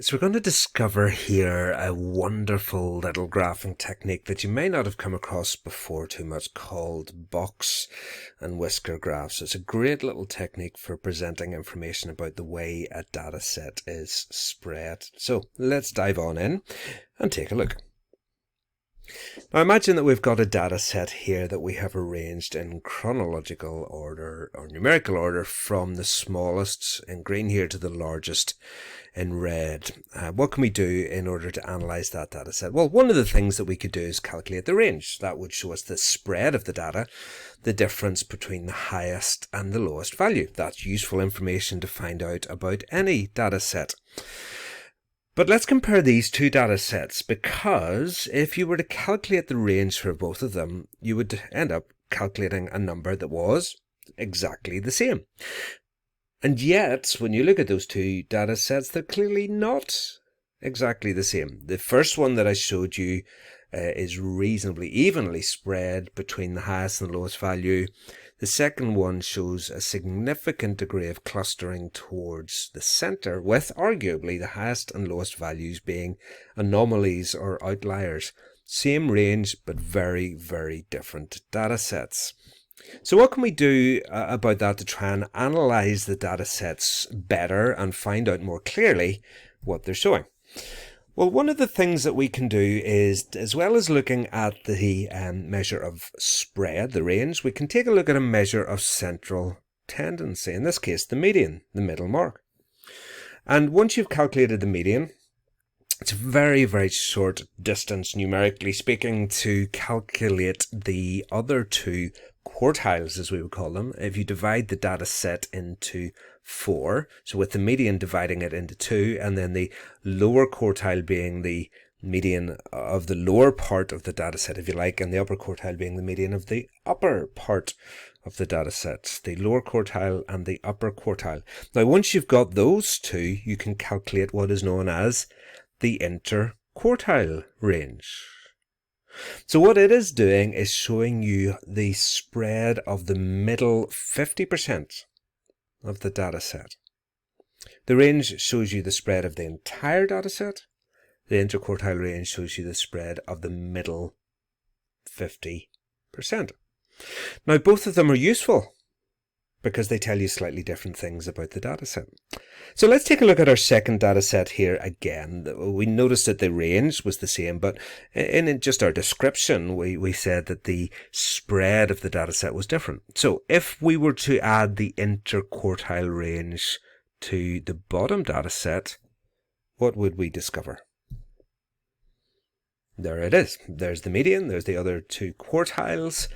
So we're going to discover here a wonderful little graphing technique that you may not have come across before too much, called box and whisker graphs. It's a great little technique for presenting information about the way a data set is spread. So let's dive on in and take a look. Now imagine that we've got a data set here that we have arranged in chronological order or numerical order from the smallest in green here to the largest in red. What can we do in order to analyze that data set? Well, one of the things that we could do is calculate the range. That would show us the spread of the data, the difference between the highest and the lowest value. That's useful information to find out about any data set. But let's compare these two data sets, because if you were to calculate the range for both of them, you would end up calculating a number that was exactly the same. And yet, when you look at those two data sets, they're clearly not exactly the same. The first one that I showed you is reasonably evenly spread between the highest and lowest value. The second one shows a significant degree of clustering towards the center, with arguably the highest and lowest values being anomalies or outliers. Same range, but very, very different data sets. So what can we do about that to try and analyze the data sets better and find out more clearly what they're showing? Well, one of the things that we can do is, as well as looking at the measure of spread, the range, we can take a look at a measure of central tendency, in this case the median, the middle mark. And once you've calculated the median, it's a very, very short distance, numerically speaking, to calculate the other two quartiles, as we would call them. If you divide the data set into 4, so with the median dividing it into 2, and then the lower quartile being the median of the lower part of the data set, if you like, and the upper quartile being the median of the upper part of the data set, the lower quartile and the upper quartile. Now, once you've got those two, you can calculate what is known as the interquartile range. So what it is doing is showing you the spread of the middle 50% of the data set. The range shows you the spread of the entire data set. The interquartile range shows you the spread of the middle 50%. Now, both of them are useful because they tell you slightly different things about the data set. So let's take a look at our second data set here again. We noticed that the range was the same, but in just our description, we said that the spread of the data set was different. So if we were to add the interquartile range to the bottom data set, what would we discover? There it is. There's the median, there's the other two quartiles,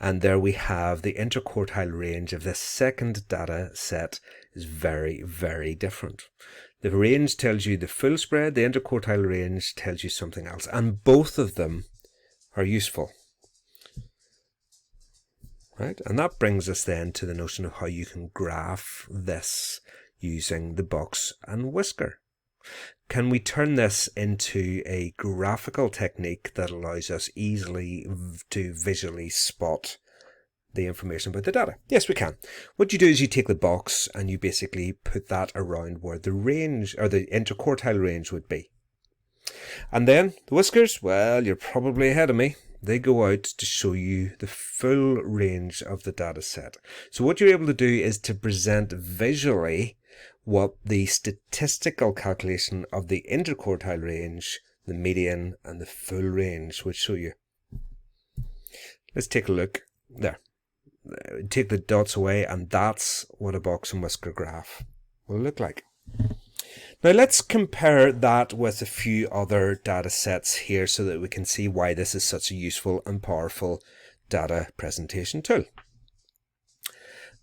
and there we have the interquartile range of the second data set is very, very different. The range tells you the full spread, the interquartile range tells you something else, and both of them are useful. Right? And that brings us then to the notion of how you can graph this using the box and whisker. Can we turn this into a graphical technique that allows us easily to visually spot the information about the data? Yes, we can. What you do is you take the box and you basically put that around where the range or the interquartile range would be. And then the whiskers, well, you're probably ahead of me. They go out to show you the full range of the data set. So what you're able to do is to present visually what the statistical calculation of the interquartile range, the median, and the full range would show you. Let's take a look there. Take the dots away, and that's what a box and whisker graph will look like. Now let's compare that with a few other data sets here so that we can see why this is such a useful and powerful data presentation tool.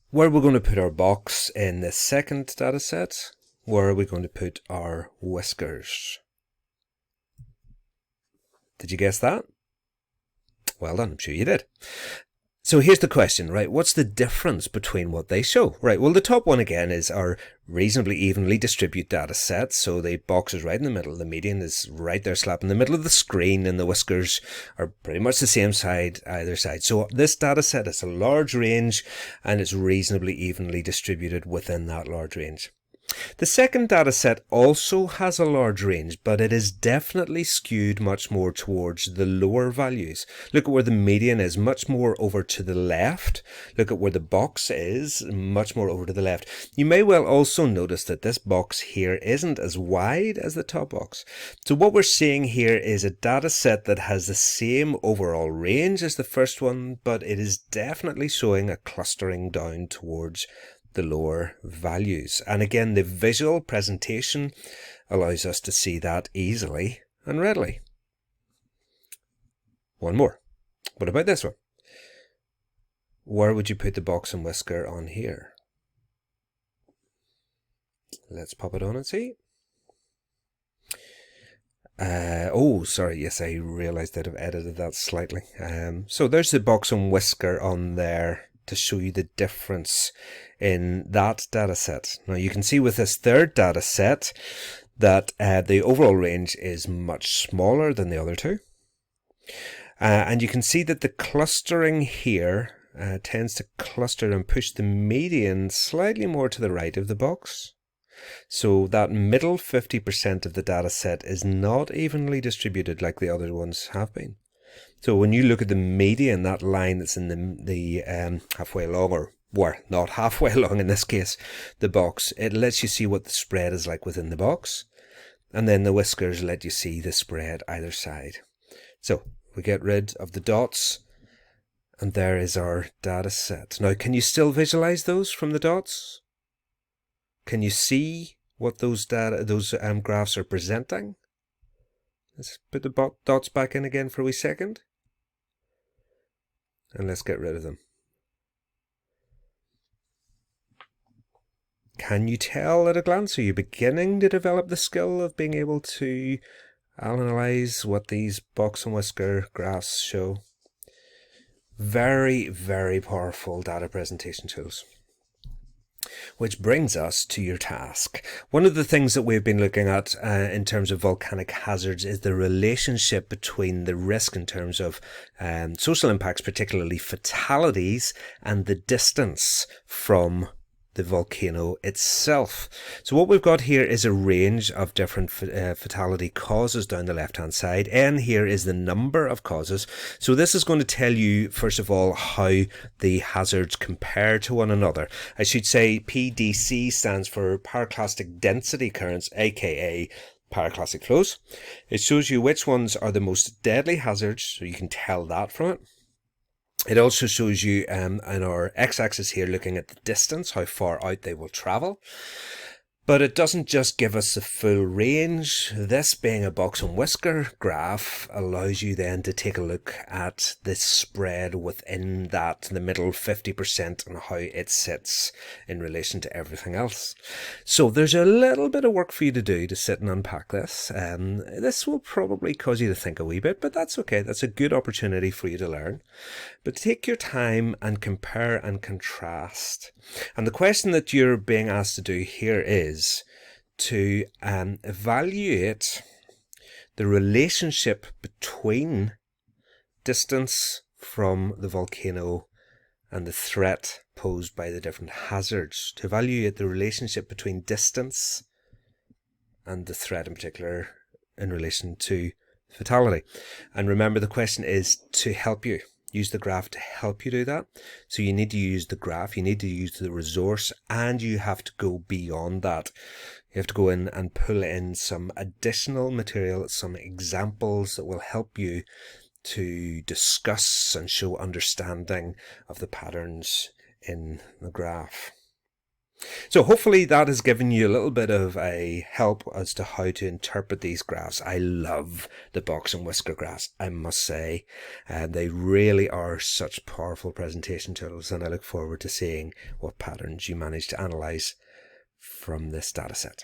Where are we going to put our box in the second data set? Where are we going to put our whiskers? Did you guess that? Well done, I'm sure you did. So here's the question, right? What's the difference between what they show? Right, well, the top one again is our reasonably evenly distributed data set. So the box is right in the middle. The median is right there slap in the middle of the screen, and the whiskers are pretty much the same side, either side. So this data set has a large range and it's reasonably evenly distributed within that large range. The second data set also has a large range, but it is definitely skewed much more towards the lower values. Look at where the median is, much more over to the left. Look at where the box is, much more over to the left. You may well also notice that this box here isn't as wide as the top box. So what we're seeing here is a data set that has the same overall range as the first one, but it is definitely showing a clustering down towards the lower values. And again, the visual presentation allows us to see that easily and readily. One more. What about this one? Where would you put the box and whisker on here? Let's pop it on and see. Oh, sorry. Yes, I realized I'd have edited that slightly. So there's the box and whisker on there to show you the difference in that data set. Now you can see with this third data set that the overall range is much smaller than the other two. And you can see that the clustering here tends to cluster and push the median slightly more to the right of the box. So that middle 50% of the data set is not evenly distributed like the other ones have been. So when you look at the median, that line that's in the halfway along, or not halfway along in this case, the box, it lets you see what the spread is like within the box. And then the whiskers let you see the spread either side. So we get rid of the dots, and there is our data set. Now, can you still visualize those from the dots? Can you see what those graphs are presenting? Let's put the dots back in again for a wee second. And let's get rid of them. Can you tell at a glance? Are you beginning to develop the skill of being able to analyze what these box and whisker graphs show? Very, very powerful data presentation tools. Which brings us to your task. One of the things that we've been looking at in terms of volcanic hazards is the relationship between the risk in terms of social impacts, particularly fatalities, and the distance from the volcano itself. So what we've got here is a range of different fatality causes down the left hand side. N here is the number of causes. So this is going to tell you first of all how the hazards compare to one another. I should say PDC stands for pyroclastic density currents, aka pyroclastic flows. It shows you which ones are the most deadly hazards, so you can tell that from it. It also shows you on our x-axis here looking at the distance, how far out they will travel. But it doesn't just give us the full range. This being a box and whisker graph allows you then to take a look at the spread within that, the middle 50%, and how it sits in relation to everything else. So there's a little bit of work for you to do to sit and unpack this. This will probably cause you to think a wee bit, but that's okay. That's a good opportunity for you to learn. But take your time and compare and contrast. And the question that you're being asked to do here is to evaluate the relationship between distance from the volcano and the threat posed by the different hazards. To evaluate the relationship between distance and the threat in particular in relation to fatality. And remember, the question is to help you. Use the graph to help you do that. So you need to use the graph, you need to use the resource, and you have to go beyond that. You have to go in and pull in some additional material, some examples that will help you to discuss and show understanding of the patterns in the graph. So hopefully that has given you a little bit of a help as to how to interpret these graphs. I love the box and whisker graphs, I must say. They really are such powerful presentation tools, and I look forward to seeing what patterns you manage to analyze from this data set.